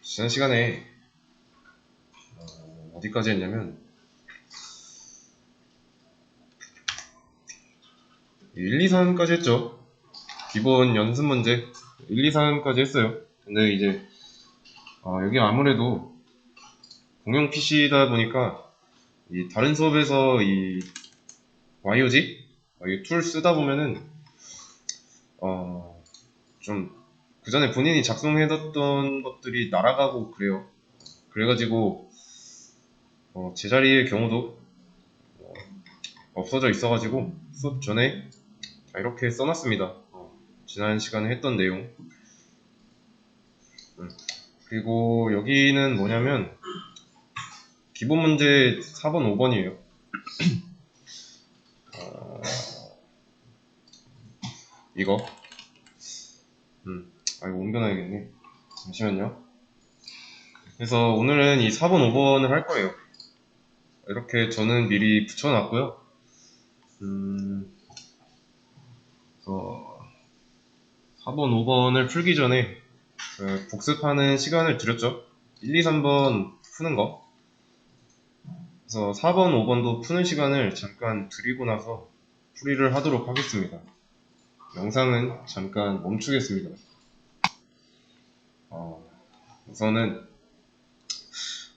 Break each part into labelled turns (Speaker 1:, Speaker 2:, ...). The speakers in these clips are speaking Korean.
Speaker 1: 지난 시간에 어디까지 했냐면 1, 2, 3까지 했죠. 기본 연습 문제 1, 2, 3까지 했어요. 근데 이제 여기 아무래도 공용 PC다 보니까 이 다른 수업에서 이 YOG 이 툴 쓰다 보면은 좀 그 전에 본인이 작성해뒀던 것들이 날아가고 그래요. 그래가지고 제자리의 경우도 없어져 있어가지고 수업 전에 이렇게 써놨습니다. 지난 시간에 했던 내용. 그리고 여기는 뭐냐면 기본 문제 4번, 5번이에요. 이거 이거 옮겨놔야겠네. 잠시만요. 그래서 오늘은 이 4번, 5번을 할 거예요. 이렇게 저는 미리 붙여놨고요. 그래서 4번, 5번을 풀기 전에 복습하는 시간을 드렸죠. 1, 2, 3번 푸는 거. 그래서 4번, 5번도 푸는 시간을 잠깐 드리고 나서 풀이를 하도록 하겠습니다. 영상은 잠깐 멈추겠습니다. 우선은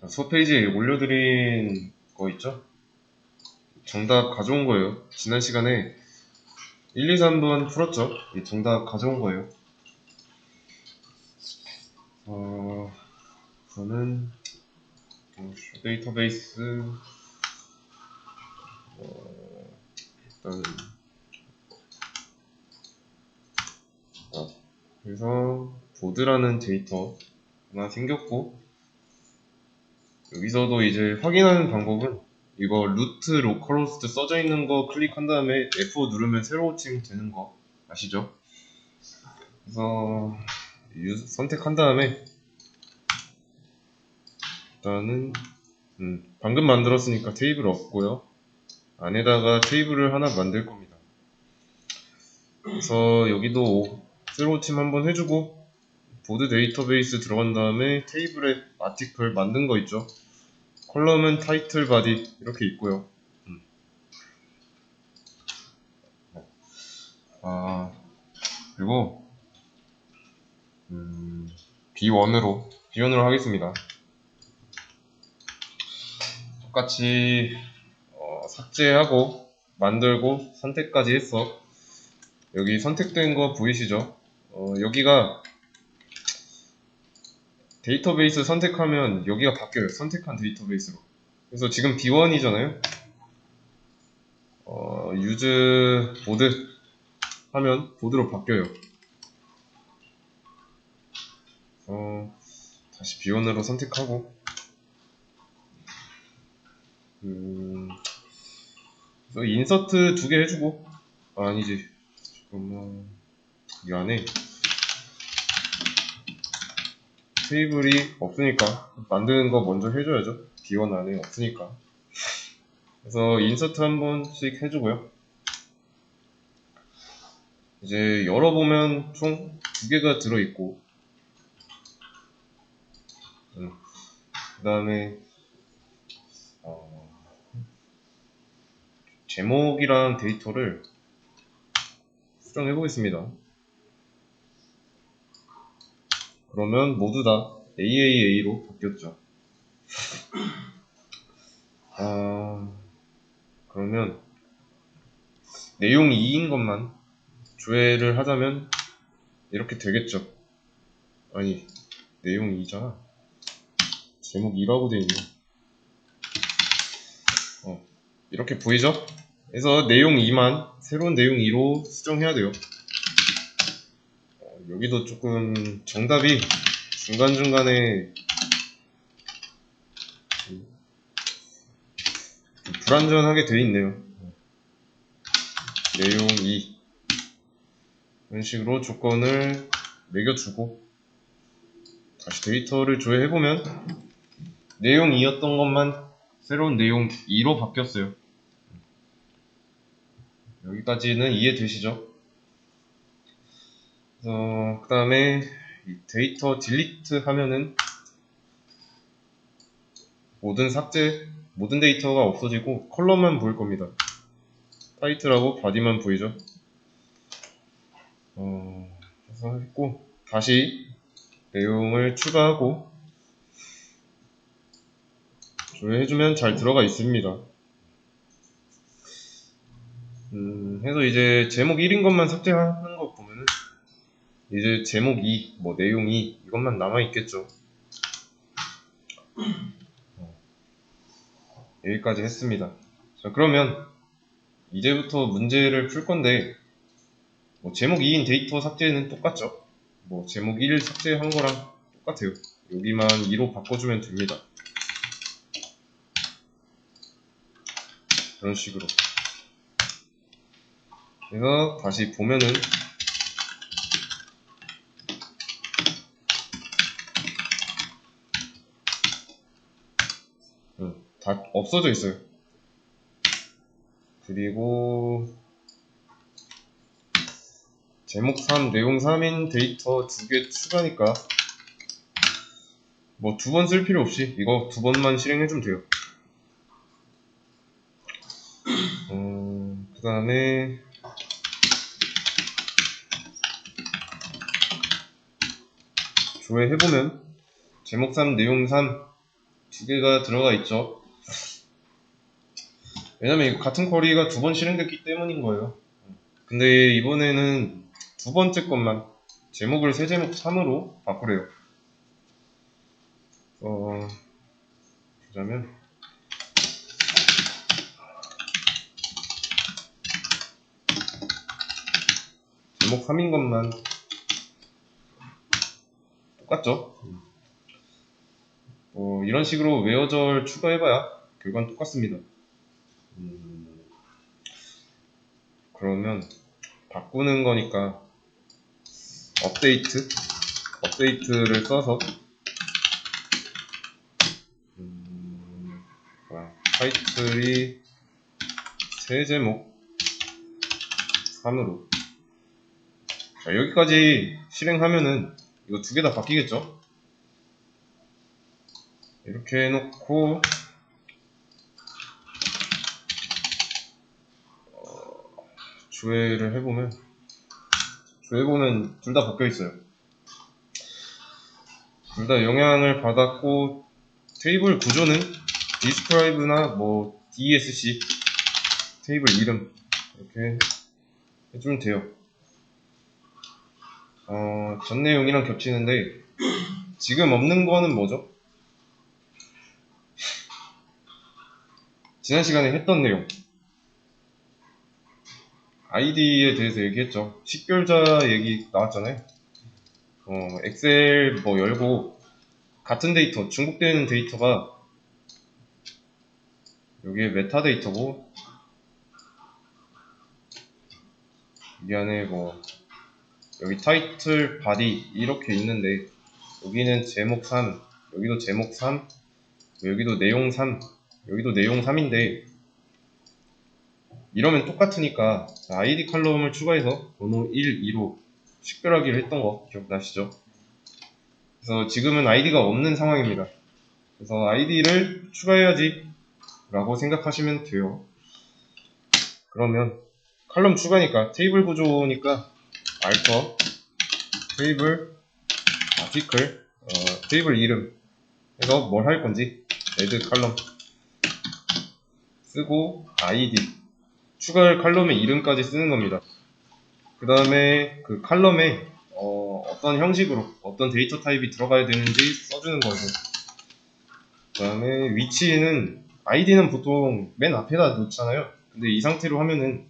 Speaker 1: 수업 페이지에 올려드린 거 있죠? 정답 가져온 거예요. 지난 시간에 1, 2, 3번 풀었죠? 이 정답 가져온 거예요. 저는 데이터베이스 일단 그래서 보드라는 데이터 하나 생겼고, 여기서도 이제 확인하는 방법은 이거 루트 로컬호스트 써져 있는 거 클릭한 다음에 F5 누르면 새로 고치면 되는 거 아시죠? 그래서 선택한 다음에 일단은 방금 만들었으니까 테이블 없고요. 안에다가 테이블을 하나 만들 겁니다. 그래서 여기도 새로 고침 한번 해주고 보드 데이터베이스 들어간 다음에 테이블에 아티클 만든 거 있죠? 컬럼은 타이틀 바디 이렇게 있고요. 그리고 B1으로 하겠습니다. 똑같이 삭제하고 만들고 선택까지 했어. 여기 선택된 거 보이시죠? 여기가 데이터베이스 선택하면 여기가 바뀌어요. 선택한 데이터베이스로. 그래서 지금 B1이잖아요. 유즈 보드 하면 보드로 바뀌어요. 다시 B1으로 선택하고 그래서 인서트 2개 해주고 아니지 잠깐만 이 안에 테이블이 없으니까 만드는 거 먼저 해줘야죠. B1 안에 없으니까. 그래서 인서트 한 번씩 해주고요. 이제 열어보면 총 2개가 들어있고 그 다음에 제목이랑 데이터를 수정해 보겠습니다. 그러면 모두 다 AAA로 바뀌었죠. 그러면 내용 2인 것만 조회를 하자면 이렇게 되겠죠. 아니 내용 2잖아. 제목 2라고 되어 있네. 이렇게 보이죠? 그래서 내용 2만 새로운 내용 2로 수정해야 돼요. 여기도 조금 정답이 중간중간에 불완전하게 되어 있네요. 내용 2 이런 식으로 조건을 매겨주고 다시 데이터를 조회해보면 내용 2였던 것만 새로운 내용 2로 바뀌었어요. 여기까지는 이해되시죠? 그 다음에 이 데이터 딜리트 하면은 모든 데이터가 없어지고 컬럼만 보일 겁니다. 타이틀하고 바디만 보이죠. 그래서 했고, 다시 내용을 추가하고 조회해주면 잘 들어가 있습니다. 해서 이제 제목 1인 것만 삭제하는 거 보면은 이제 제목 2, 뭐 내용 2 이것만 남아있겠죠. 여기까지 했습니다. 자, 그러면 이제부터 문제를 풀 건데, 뭐 제목 2인 데이터 삭제는 똑같죠. 뭐 제목 1 삭제한 거랑 똑같아요. 여기만 2로 바꿔주면 됩니다. 이런 식으로. 그래서 다시 보면은 다 없어져 있어요. 그리고 제목 3, 내용 3인 데이터 2개 추가니까 뭐 2번 쓸 필요 없이 이거 2번만 실행해주면 돼요. 그 다음에 조회해보면 제목 3, 내용 3 2개가 들어가 있죠. 왜냐면 같은 쿼리가 2번 실행됐기 때문인 거예요. 근데 이번에는 두 번째 것만 제목을 새 제목 3으로 바꾸래요. 보자면 제목 3인 것만 똑같죠? 이런 식으로 웨어절 추가해봐야 결과는 똑같습니다. 그러면 바꾸는 거니까 업데이트를 써서 타이틀이 새 제목 3으로. 자, 여기까지 실행하면은 이거 2개 다 바뀌겠죠? 이렇게 해놓고 조회를 해보면 둘 다 바뀌어있어요. 둘 다 영향을 받았고, 테이블 구조는 describe나 뭐 DSC 테이블 이름 이렇게 해주면 돼요. 전 내용이랑 겹치는데 지금 없는 거는 뭐죠? 지난 시간에 했던 내용 아이디에 대해서 얘기했죠. 식별자 얘기 나왔잖아요. 엑셀 뭐 열고 같은 데이터, 중복되는 데이터가 여기에 메타데이터고 여기 안에 뭐 여기 타이틀, 바디 이렇게 있는데 여기는 제목 3, 여기도 제목 3, 여기도 내용 3, 여기도 내용 3인데 이러면 똑같으니까 아이디 칼럼을 추가해서 번호 1, 2로 식별하기로 했던 거 기억나시죠? 그래서 지금은 아이디가 없는 상황입니다. 그래서 아이디를 추가해야지 라고 생각하시면 돼요. 그러면 칼럼 추가니까 테이블 구조니까 알터 테이블 아티클 테이블 이름 해서 뭘 할 건지 add 칼럼 쓰고 아이디 추가할 칼럼의 이름까지 쓰는 겁니다. 그 다음에 그 칼럼에 어떤 형식으로 어떤 데이터 타입이 들어가야 되는지 써주는 거고, 그 다음에 위치는 아이디는 보통 맨 앞에다 놓잖아요. 근데 이 상태로 하면은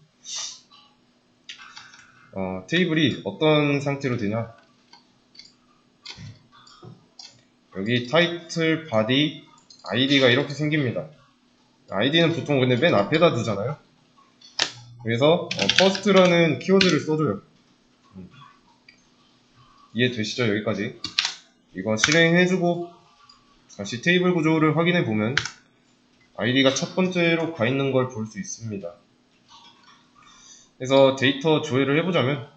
Speaker 1: 테이블이 어떤 상태로 되냐, 여기 타이틀, 바디, 아이디가 이렇게 생깁니다. 아이디는 보통 근데 맨 앞에다 두잖아요. 그래서 first라는 키워드를 써줘요. 이해되시죠? 여기까지. 이거 실행해주고 다시 테이블 구조를 확인해보면 아이디가 첫 번째로 가 있는 걸 볼 수 있습니다. 그래서 데이터 조회를 해보자면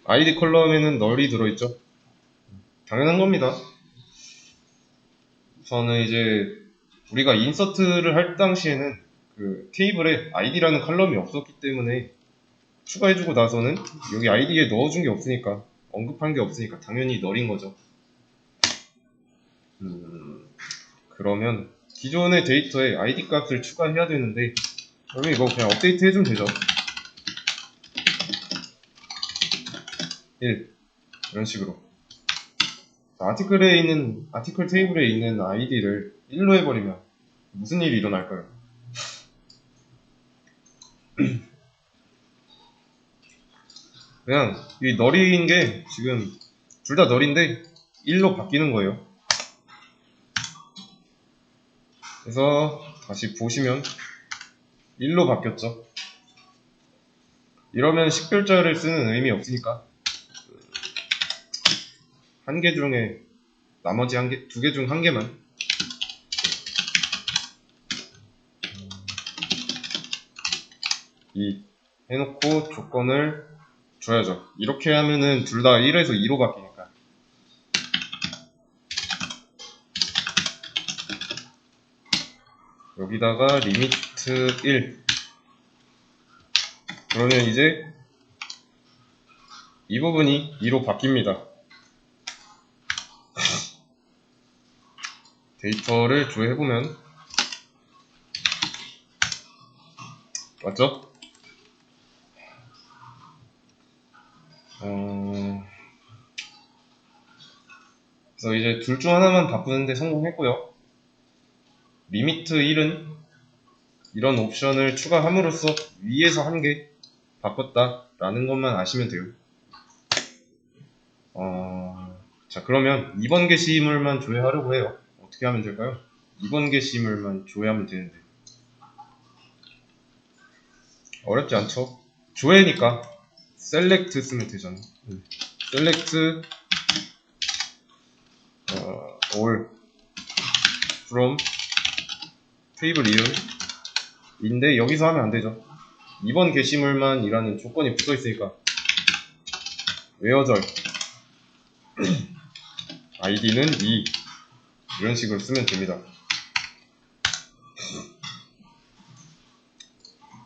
Speaker 1: 아이디 컬럼에는 널이 들어있죠. 당연한 겁니다. 우선은 이제 우리가 인서트를 할 당시에는 그 테이블에 아이디라는 컬럼이 없었기 때문에 추가해주고 나서는 여기 아이디에 넣어준 게 없으니까, 언급한 게 없으니까 당연히 널인 거죠. 그러면 기존의 데이터에 아이디 값을 추가해야 되는데, 그러면 이거 그냥 업데이트 해주면 되죠. 1 이런 식으로. 아티클 테이블에 있는 아이디를 1로 해버리면 무슨 일이 일어날까요? 그냥 이 널인 게 지금 둘 다 널인데 1로 바뀌는 거예요. 그래서 다시 보시면 1로 바뀌었죠. 이러면 식별자를 쓰는 의미 없으니까 한 개 중에 나머지 두 개 중 한 개만 이 해놓고 조건을 줘야죠. 이렇게 하면은 둘 다 1에서 2로 바뀌니까. 여기다가 리미트 1. 그러면 이제 이 부분이 2로 바뀝니다. 데이터를 조회해보면 맞죠? 그래서 이제 둘 중 하나만 바꾸는데 성공했고요. 리미트 1은 이런 옵션을 추가함으로써 위에서 한 개 바꿨다 라는 것만 아시면 돼요. 자, 그러면 2번 게시물만 조회하려고 해요. 어떻게 하면 될까요? 2번 게시물만 조회하면 되는데 어렵지 않죠? 조회니까 select 쓰면 되잖아. select all from 테이블 이름 인데 여기서 하면 안 되죠. 2번 게시물만 이라는 조건이 붙어 있으니까 where절 id는 2 이런 식으로 쓰면 됩니다.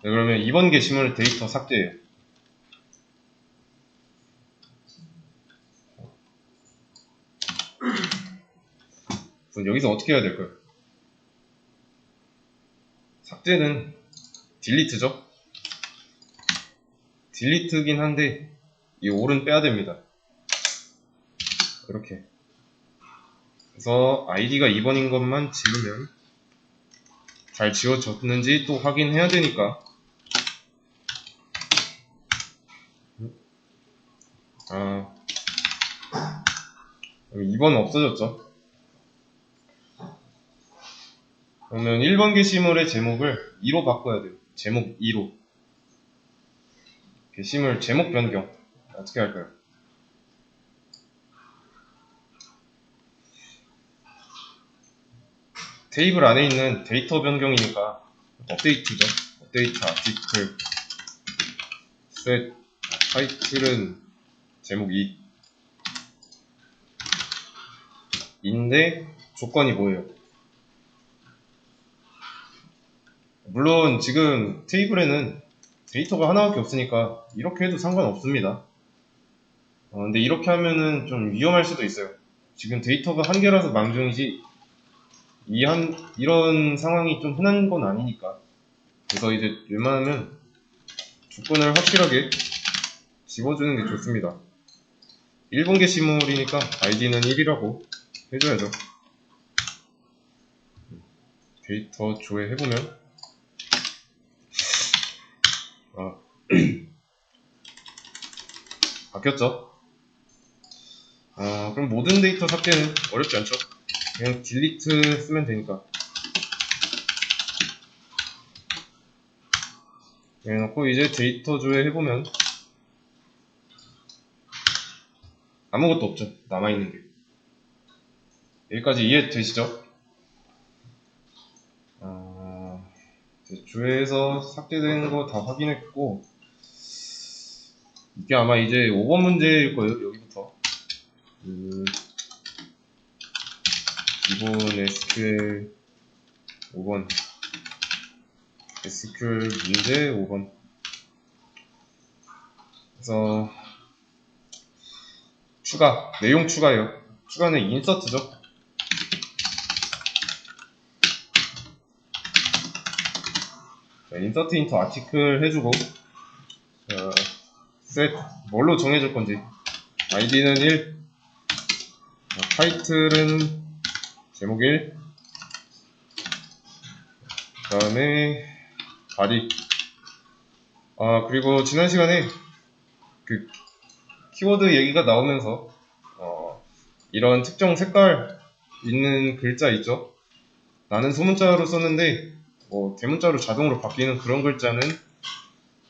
Speaker 1: 네, 그러면 2번 게시물 데이터 삭제예요. 그럼 여기서 어떻게 해야 될까요? 삭제는 딜리트죠. 딜리트긴 한데 이 all은 빼야 됩니다. 이렇게. 그래서 id가 2번인 것만 지우면 잘 지워졌는지 또 확인해야 되니까 2번 없어졌죠. 그러면 1번 게시물의 제목을 2로 바꿔야 돼요. 제목 2로. 게시물 제목 변경 어떻게 할까요? 테이블 안에 있는 데이터 변경이니까 업데이트죠. 업데이트 아티클 셋 타이틀은 제목 2 인데 조건이 뭐예요? 물론 지금 테이블에는 데이터가 하나밖에 없으니까 이렇게 해도 상관없습니다. 근데 이렇게 하면은 좀 위험할 수도 있어요. 지금 데이터가 한 개라서 망정이지 이런 상황이 좀 흔한 건 아니니까. 그래서 이제 웬만하면 조건을 확실하게 집어주는 게 좋습니다. 1번 게시물이니까 id는 1이라고 해줘야죠. 데이터 조회해보면 바뀌었죠? 그럼 모든 데이터 삭제는 어렵지 않죠? 그냥 딜리트 쓰면 되니까. 해놓고 이제 데이터 조회해보면 아무것도 없죠. 남아있는 게. 여기까지 이해되시죠? 조회해서 삭제된 거 다 확인했고 이게 아마 이제 5번 문제일 거예요. 여기부터 기본 SQL 5번 SQL 문제 5번. 그래서 추가, 내용 추가예요. 추가는 인서트죠. 자, 인서트 인터 아티클 해주고, 셋 뭘로 정해줄 건지. 아이디는 1, 타이틀은 제목 1, 그 다음에 바디. 그리고 지난 시간에 그 키워드 얘기가 나오면서 이런 특정 색깔 있는 글자 있죠. 나는 소문자로 썼는데 대문자로 자동으로 바뀌는 그런 글자는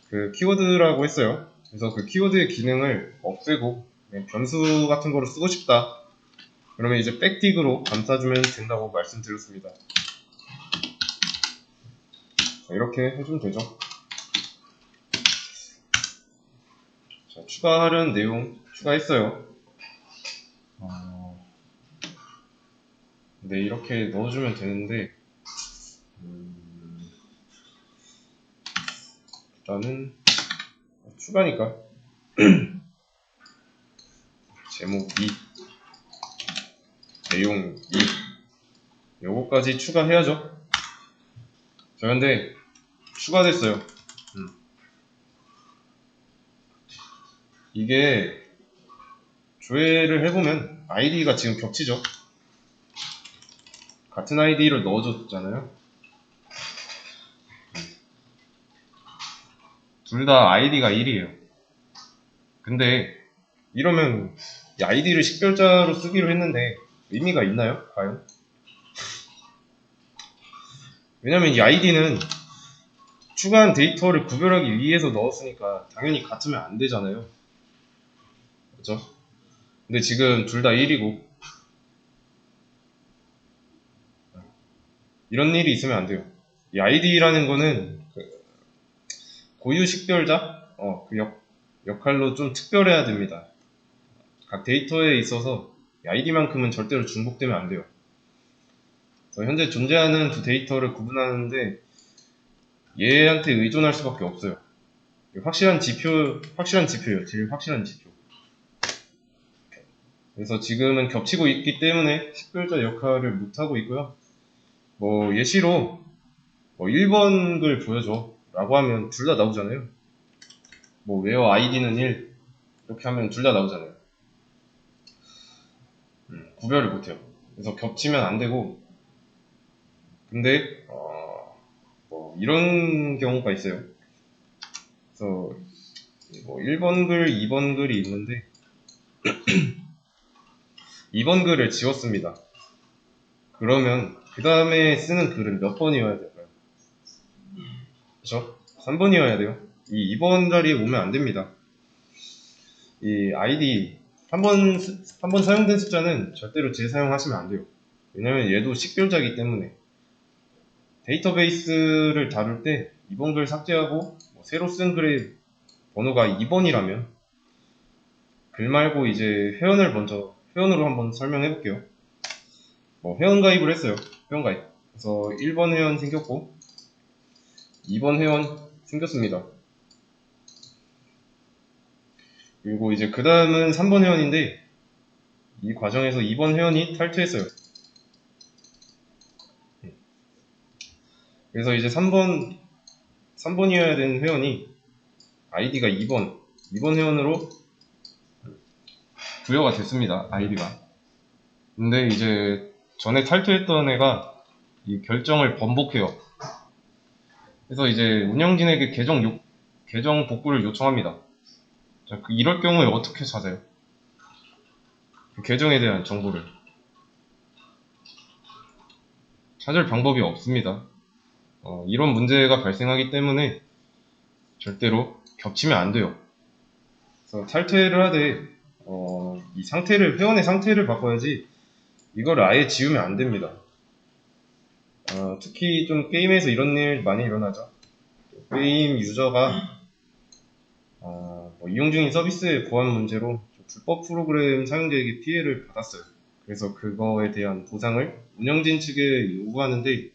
Speaker 1: 그 키워드라고 했어요. 그래서 그 키워드의 기능을 없애고 그냥 변수 같은 거로 쓰고 싶다. 그러면 이제 백딕으로 감싸주면 된다고 말씀드렸습니다. 자, 이렇게 해주면 되죠. 자, 추가하려는 내용 추가했어요. 네, 이렇게 넣어주면 되는데 일단은 추가니까 제목 2, 내용 2 요거까지 추가해야죠. 자, 근데 추가됐어요. 이게 조회를 해보면 아이디가 지금 겹치죠. 같은 아이디를 넣어줬잖아요. 둘 다 아이디가 1이에요. 근데 이러면 이 아이디를 식별자로 쓰기로 했는데 의미가 있나요? 과연? 왜냐면 이 아이디는 추가한 데이터를 구별하기 위해서 넣었으니까 당연히 같으면 안 되잖아요. 그렇죠? 근데 지금 둘 다 1이고 이런 일이 있으면 안 돼요. 이 아이디라는 거는 고유 식별자 그 역할로 좀 특별해야 됩니다. 각 데이터에 있어서 아이디만큼은 절대로 중복되면 안 돼요. 그래서 현재 존재하는 두 데이터를 구분하는데 얘한테 의존할 수밖에 없어요. 확실한 지표예요. 제일 확실한 지표. 그래서 지금은 겹치고 있기 때문에 식별자 역할을 못하고 있고요. 예시로 1번 글 보여줘 라고 하면 둘 다 나오잖아요. where id는 1 이렇게 하면 둘 다 나오잖아요. 구별을 못해요. 그래서 겹치면 안 되고, 근데 이런 경우가 있어요. 그래서 1번 글, 2번 글이 있는데 2번 글을 지웠습니다. 그러면 그 다음에 쓰는 글은 몇 번이어야 될까요? 그쵸? 3번이어야 돼요. 이 2번 자리에 오면 안 됩니다. 이 아이디 한 번 사용된 숫자는 절대로 재사용하시면 안 돼요. 왜냐면 얘도 식별자이기 때문에 데이터베이스를 다룰 때 2번 글 삭제하고 새로 쓴 글의 번호가 2번이라면 글 말고 이제 회원으로 한번 설명해 볼게요. 회원 가입을 했어요. 회원 가입. 그래서 1번 회원 생겼고 2번 회원 생겼습니다. 그리고 이제 그 다음은 3번 회원인데 이 과정에서 2번 회원이 탈퇴했어요. 그래서 이제 3번이어야 되는 회원이 아이디가 2번 회원으로 부여가 됐습니다. 아이디가. 근데 이제 전에 탈퇴했던 애가 이 결정을 번복해요. 그래서 이제 운영진에게 계정 복구를 요청합니다. 자, 이럴 경우에 어떻게 찾아요? 그 계정에 대한 정보를 찾을 방법이 없습니다. 이런 문제가 발생하기 때문에 절대로 겹치면 안 돼요. 그래서 탈퇴를 하되 이 회원의 상태를 바꿔야지 이걸 아예 지우면 안 됩니다. 특히 좀 게임에서 이런 일 많이 일어나죠. 게임 유저가 이용 중인 서비스의 보안 문제로 불법 프로그램 사용자에게 피해를 받았어요. 그래서 그거에 대한 보상을 운영진 측에 요구하는데, 이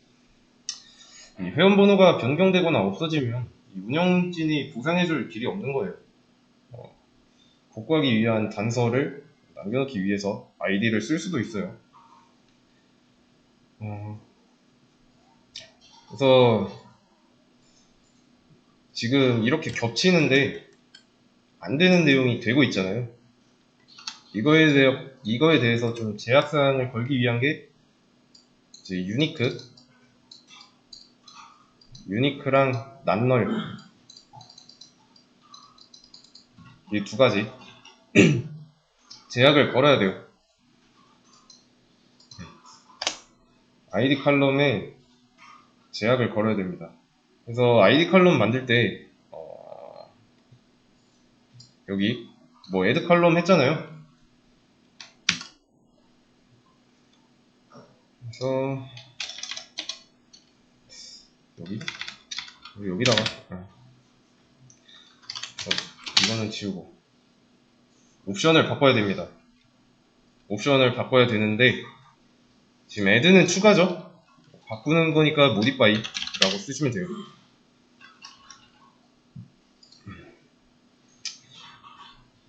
Speaker 1: 회원번호가 변경되거나 없어지면 이 운영진이 보상해줄 길이 없는 거예요. 복구하기 위한 단서를 남겨놓기 위해서 아이디를 쓸 수도 있어요. 그래서 지금 이렇게 겹치는데 안 되는 내용이 되고 있잖아요. 이거에 대해서 좀 제약사항을 걸기 위한 게 이제 유니크랑 낫널, 이 두 가지 제약을 걸어야 돼요. 아이디 칼럼에 제약을 걸어야 됩니다. 그래서 아이디 칼럼 만들 때 여기 뭐 애드 칼럼 했잖아요. 그래서 여기다가 이거는 지우고 옵션을 바꿔야 됩니다. 옵션을 바꿔야 되는데 지금 애드는 추가죠. 바꾸는 거니까 모디파이 라고 쓰시면 돼요.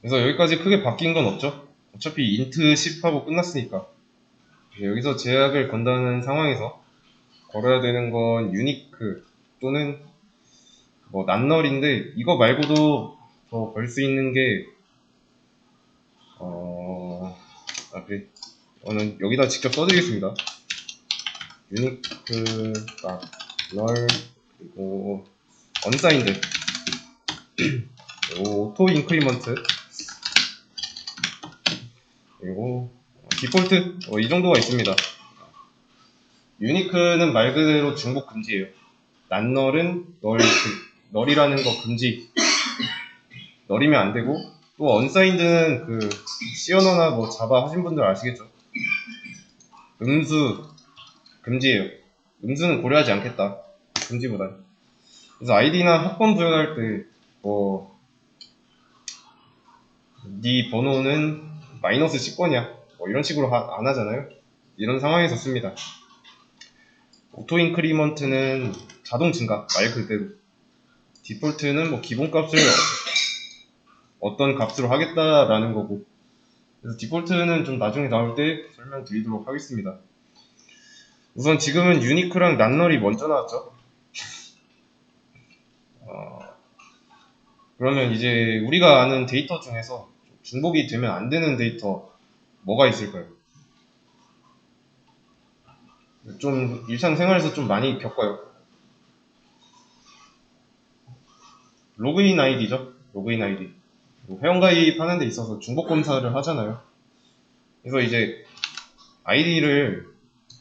Speaker 1: 그래서 여기까지 크게 바뀐 건 없죠. 어차피 int 10하고 끝났으니까. 여기서 제약을 건다는 상황에서 걸어야 되는 건 유니크 또는 뭐 낫널인데, 이거 말고도 더 걸 수 있는 게 그래, 저는 여기다 직접 써드리겠습니다. 유니크 낫널 그리고 언사인드 그리고 오토 인크리먼트 그리고 디폴트 이 정도가 있습니다. 유니크는 말 그대로 중복 금지예요. 낫널은 널이라는 거 금지, 널이면 안 되고, 또 언사인드는 그 C 언어나 뭐 자바 하신 분들 아시겠죠? 음수 금지예요. 음수는 고려하지 않겠다. 금지보단. 그래서 아이디나 학번 부여할 때 네 번호는 마이너스 10번이야 뭐 이런 식으로 안 하잖아요. 이런 상황에서 씁니다. 오토 인크리먼트는 자동 증가, 말 그대로. 디폴트는 뭐 기본값을 어떤 값으로 하겠다라는 거고. 그래서 디폴트는 좀 나중에 나올 때 설명드리도록 하겠습니다. 우선 지금은 유니크랑 낫널이 먼저 나왔죠. 그러면 이제 우리가 아는 데이터 중에서 중복이 되면 안 되는 데이터 뭐가 있을까요? 좀 일상생활에서 좀 많이 겪어요. 로그인 아이디죠. 로그인 아이디. 회원가입 하는 데 있어서 중복 검사를 하잖아요. 그래서 이제 아이디를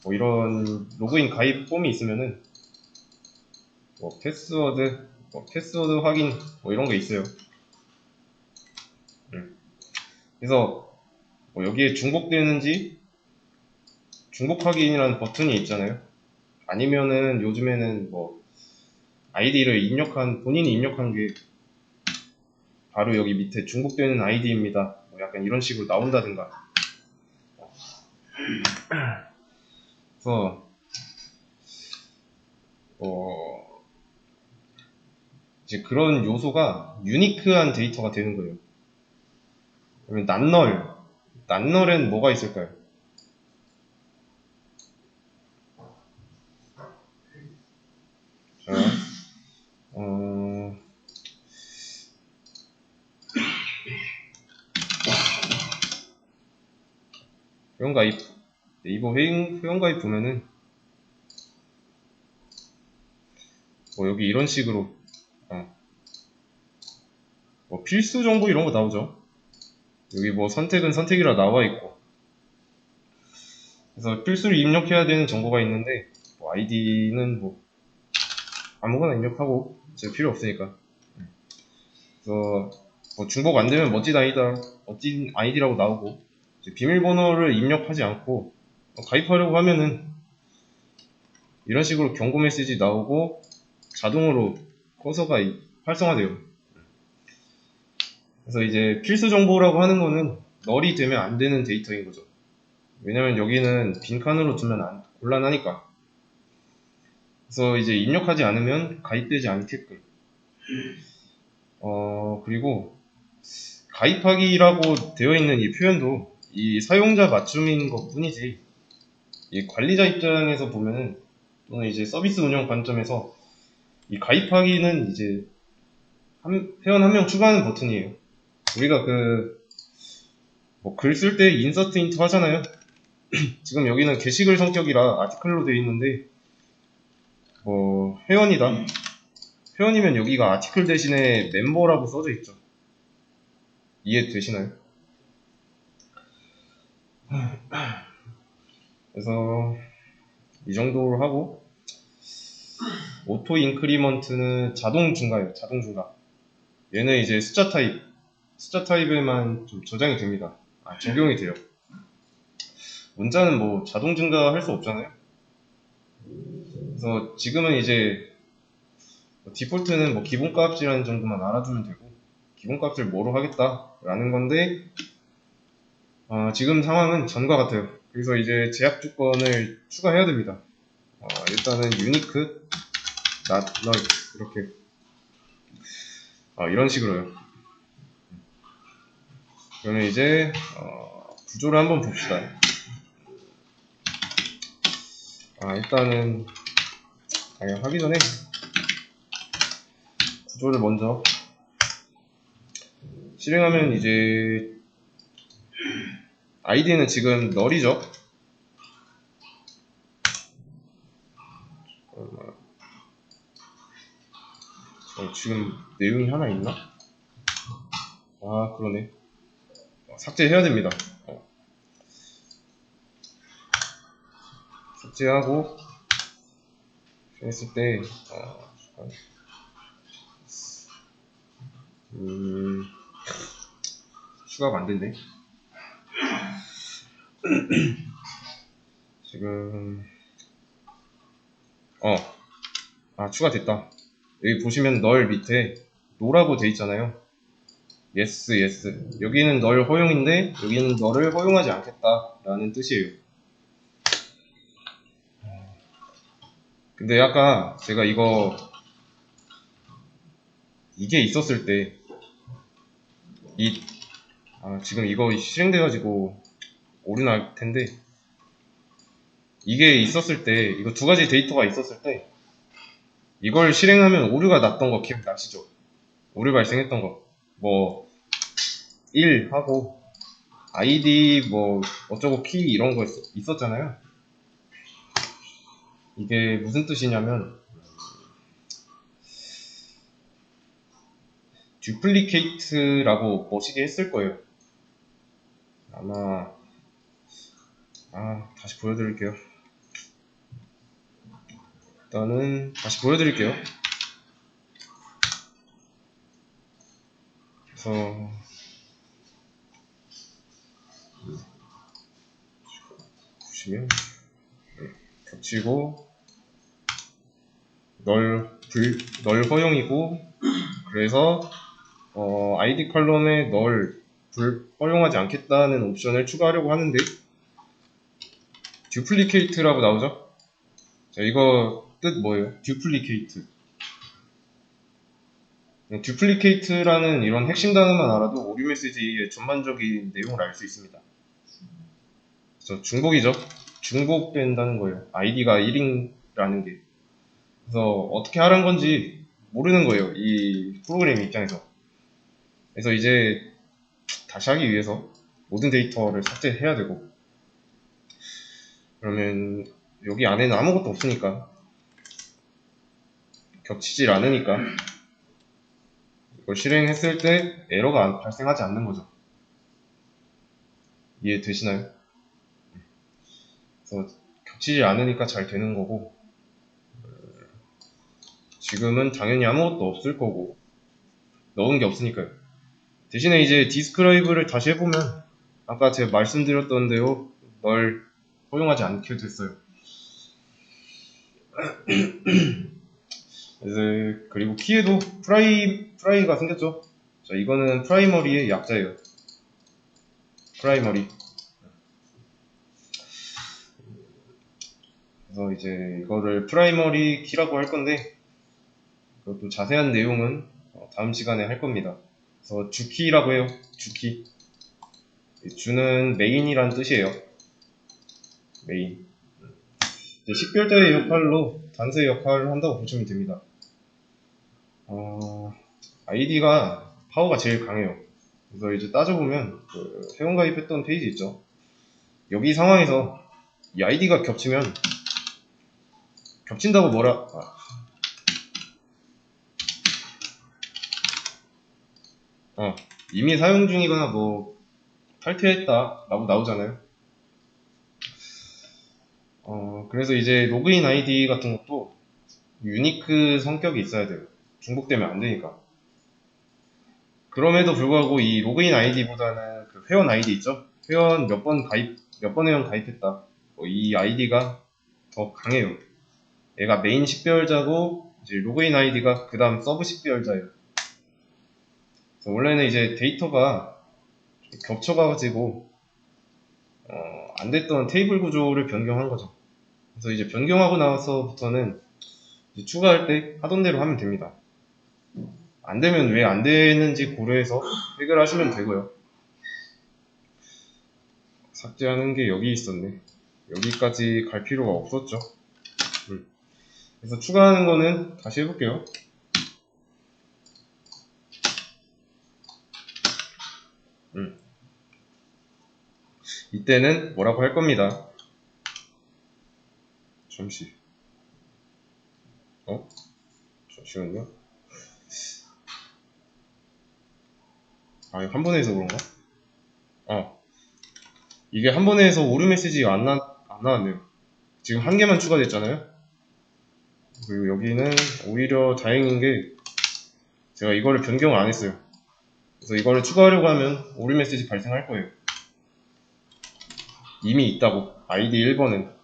Speaker 1: 뭐 이런 로그인 가입 폼이 있으면은 패스워드 확인 뭐 이런 게 있어요. 그래서 여기에 중복되는지 중복 확인이라는 버튼이 있잖아요. 아니면은 요즘에는 뭐 아이디를 본인이 입력한 게 바로 여기 밑에 중복되는 아이디입니다. 뭐 약간 이런 식으로 나온다든가. 그래서 이제 그런 요소가 유니크한 데이터가 되는 거예요. 그러면 낫널엔 뭐가 있을까요? 자, 회원가입, 네이버 회원가입 보면은 뭐 여기 이런 식으로 뭐 필수 정보 이런 거 나오죠. 여기 뭐 선택은 선택이라 나와 있고. 그래서 필수를 입력해야 되는 정보가 있는데 뭐 아이디는 뭐 아무거나 입력하고 이제 필요 없으니까. 그래서 뭐 중복 안 되면 멋진 아이디라고 나오고, 이제 비밀번호를 입력하지 않고 가입하려고 하면은 이런 식으로 경고 메시지 나오고 자동으로 커서가 활성화돼요. 그래서 이제 필수 정보라고 하는 거는 널이 되면 안 되는 데이터인 거죠. 왜냐면 여기는 빈칸으로 두면 곤란하니까. 그래서 이제 입력하지 않으면 가입되지 않게끔. 그리고 가입하기라고 되어 있는 이 표현도 이 사용자 맞춤인 것 뿐이지, 이 관리자 입장에서 보면은, 또는 이제 서비스 운영 관점에서 이 가입하기는 이제 회원 한 명 추가하는 버튼이에요. 우리가 뭐 글 쓸 때 인서트 인트 하잖아요. 지금 여기는 게시글 성격이라 아티클로 되어 있는데, 뭐 회원이다, 회원이면 여기가 아티클 대신에 멤버라고 써져 있죠. 이해되시나요? 그래서 이 정도로 하고, 오토 인크리먼트는 자동 증가예요. 자동 증가. 얘는 이제 숫자 타입에만 좀 저장이 됩니다. 적용이 돼요. 문자는 뭐 자동 증가할 수 없잖아요. 그래서 지금은 이제 디폴트는 뭐 기본값이라는 정도만 알아두면 되고, 기본값을 뭐로 하겠다라는 건데, 지금 상황은 전과 같아요. 그래서 이제 제약 조건을 추가해야 됩니다. 일단은 unique not null 이렇게 이런 식으로요. 그러면 이제 구조를 한번 봅시다. 일단은 하기 전에 구조를 먼저 실행하면, 이제 id는 지금 null이죠. 지금 내용이 하나 있나? 그러네. 삭제해야 됩니다. 삭제하고 했을 때 추가가 안 된대. 지금 추가됐다. 여기 보시면 널 밑에 노라고 돼 있잖아요. yes, yes. 여기는 널 허용인데 여기는 너를 허용하지 않겠다 라는 뜻이에요. 근데 아까 제가 이게 있었을 때 지금 이거 실행돼가지고 오류 날 텐데, 이게 있었을 때, 이거 두 가지 데이터가 있었을 때 이걸 실행하면 오류가 났던 거 기억나시죠? 오류 발생했던 거, 뭐 1 하고 id 뭐 어쩌고 키 이런 거 있었잖아요. 이게 무슨 뜻이냐면, duplicate라고 보시게 했을 거예요. 아마 다시 보여드릴게요. 일단은 다시 보여드릴게요. 그래서 보시면 겹치고 널 허용이고, 그래서 id 컬럼에 널 허용하지 않겠다는 옵션을 추가하려고 하는데, duplicate라고 나오죠? 자, 이거 뜻 뭐예요? duplicate라는 이런 핵심 단어만 알아도 오류 메시지의 전반적인 내용을 알 수 있습니다. 그래서 중복이죠? 중복된다는 거예요. id가 1인라는 게. 그래서 어떻게 하라는 건지 모르는 거예요, 이 프로그램 입장에서. 그래서 이제 다시 하기 위해서 모든 데이터를 삭제해야 되고, 그러면 여기 안에는 아무것도 없으니까, 겹치질 않으니까 이걸 실행했을 때 에러가 발생하지 않는 거죠. 이해되시나요? 그래서 겹치지 않으니까 잘 되는 거고, 지금은 당연히 아무것도 없을 거고, 넣은 게 없으니까요. 대신에 이제 디스크라이브를 다시 해보면 아까 제가 말씀드렸던데요, 널 허용하지 않게 됐어요. 그리고 키에도 프라이가 생겼죠. 자, 이거는 프라이머리의 약자예요. 프라이머리. 그래서 이제 이거를 프라이머리 키라고 할 건데, 그것도 자세한 내용은 다음 시간에 할 겁니다. 그래서 주키라고 해요. 주키. 주는 메인이란 뜻이에요. 메인. 식별자의 역할로 단서의 역할을 한다고 보시면 됩니다. 아이디가 파워가 제일 강해요. 그래서 이제 따져보면 회원가입했던 페이지 있죠. 여기 상황에서 이 아이디가 겹친다고 이미 사용 중이거나 뭐 탈퇴했다 라고 나오잖아요. 그래서 이제 로그인 아이디 같은 것도 유니크 성격이 있어야 돼요. 중복되면 안 되니까. 그럼에도 불구하고 이 로그인 아이디보다는 그 회원 아이디 있죠? 회원 몇 번 회원 가입했다. 이 아이디가 더 강해요. 얘가 메인 식별자고, 이제 로그인 아이디가 그 다음 서브 식별자예요. 그래서 원래는 이제 데이터가 겹쳐가지고, 안 됐던 테이블 구조를 변경한 거죠. 그래서 이제 변경하고 나서부터는 이제 추가할 때 하던 대로 하면 됩니다. 안 되면 왜 안 되는지 고려해서 해결하시면 되고요. 삭제하는 게 여기 있었네. 여기까지 갈 필요가 없었죠. 그래서 추가하는 거는 다시 해볼게요. 이때는 뭐라고 할 겁니다. 잠시만요. 한 번에 해서 그런가? 이게 한 번에 해서 오류 메시지가 안 나왔네요. 지금 한 개만 추가됐잖아요. 그리고 여기는 오히려 다행인 게 제가 이거를 변경을 안 했어요. 그래서 이거를 추가하려고 하면 오류 메시지 발생할 거예요. 이미 있다고. 아이디 1번은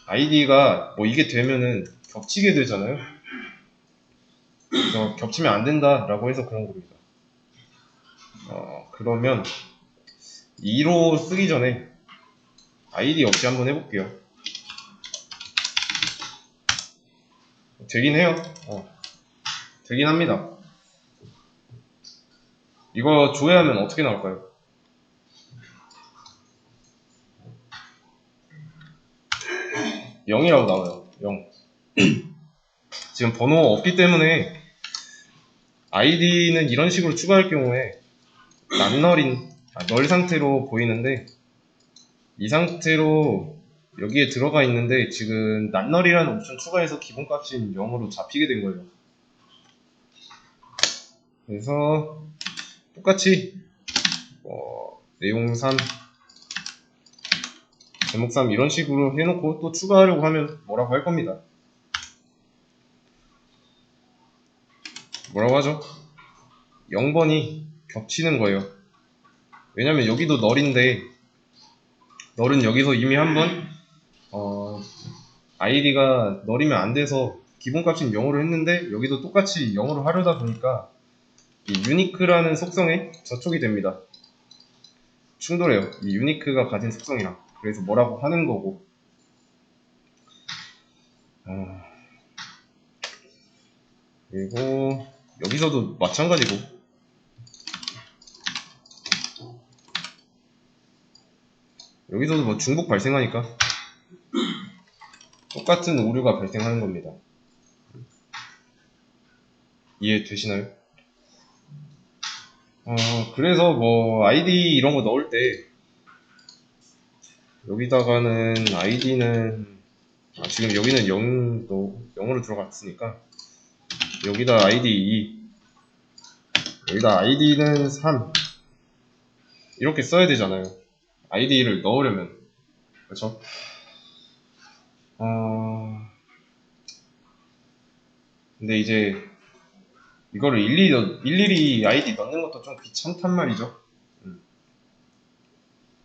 Speaker 1: 아이디가 뭐 이게 되면은 겹치게 되잖아요. 그래서 겹치면 안 된다라고 해서 그런 겁니다. 그러면 2로 쓰기 전에 아이디 없이 한번 해볼게요. 되긴 해요. 되긴 합니다. 이거 조회하면 어떻게 나올까요? 0이라고 나와요. 0. 지금 번호 없기 때문에 아이디는 이런 식으로 추가할 경우에 널 상태로 보이는데, 이 상태로 여기에 들어가 있는데 지금 낱널이라는 옵션 추가해서 기본값인 0으로 잡히게 된 거예요. 그래서 똑같이 내용 3, 제목 3 이런 식으로 해놓고 또 추가하려고 하면 뭐라고 할 겁니다. 뭐라고 하죠? 0번이 겹치는 거예요. 왜냐면 여기도 널인데, 널은 여기서 이미 한번 아이디가 널이면 안 돼서 기본값인 0으로 했는데, 여기도 똑같이 0으로 하려다 보니까 이 유니크라는 속성에 저촉이 됩니다. 충돌해요. 이 유니크가 가진 속성이랑. 그래서 뭐라고 하는 거고. 그리고 여기서도 마찬가지고, 여기서도 뭐 중복 발생하니까 똑같은 오류가 발생하는 겁니다. 이해되시나요? 그래서 뭐 아이디 이런 거 넣을 때 여기다가는 아이디는 지금 여기는 0으로 들어갔으니까 여기다 아이디 2, 여기다 아이디는 3 이렇게 써야 되잖아요. 아이디를 넣으려면. 그렇죠? 근데 이제 이거를 일일이 아이디 넣는 것도 좀 귀찮단 말이죠.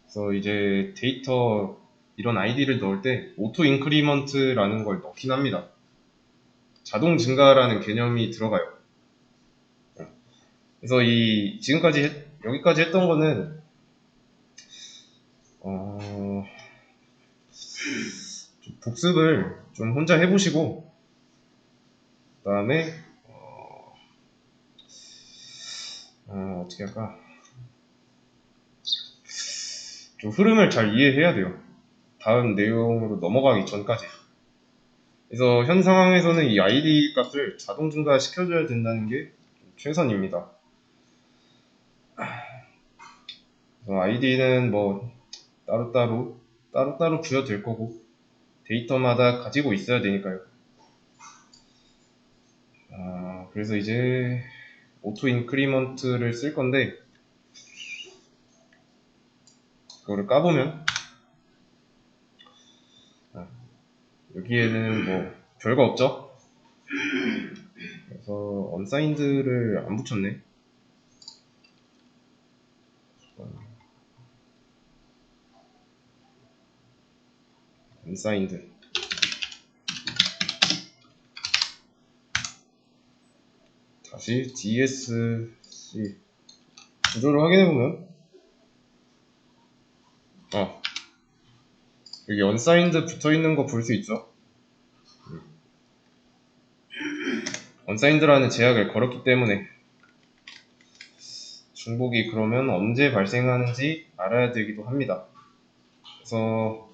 Speaker 1: 그래서 이제 데이터 이런 아이디를 넣을 때 오토 인크리먼트라는 걸 넣긴 합니다. 자동 증가라는 개념이 들어가요. 그래서 지금까지 여기까지 했던 거는 좀 복습을 좀 혼자 해보시고, 그 다음에 어떻게 할까? 좀 흐름을 잘 이해해야 돼요. 다음 내용으로 넘어가기 전까지. 그래서 현 상황에서는 이 ID 값을 자동 증가시켜줘야 된다는 게 최선입니다. ID는 뭐 따로따로 부여될 거고, 데이터마다 가지고 있어야 되니까요. 그래서 이제 오토 인크리먼트를 쓸 건데, 그거를 까보면 여기에는 뭐 별거 없죠. 그래서 언사인드를 안 붙였네. 언사인드. 다시 DSC 구조를 확인해보면 여기 언사인드 붙어있는 거 볼 수 있죠. 언사인드라는 제약을 걸었기 때문에 중복이 그러면 언제 발생하는지 알아야 되기도 합니다. 그래서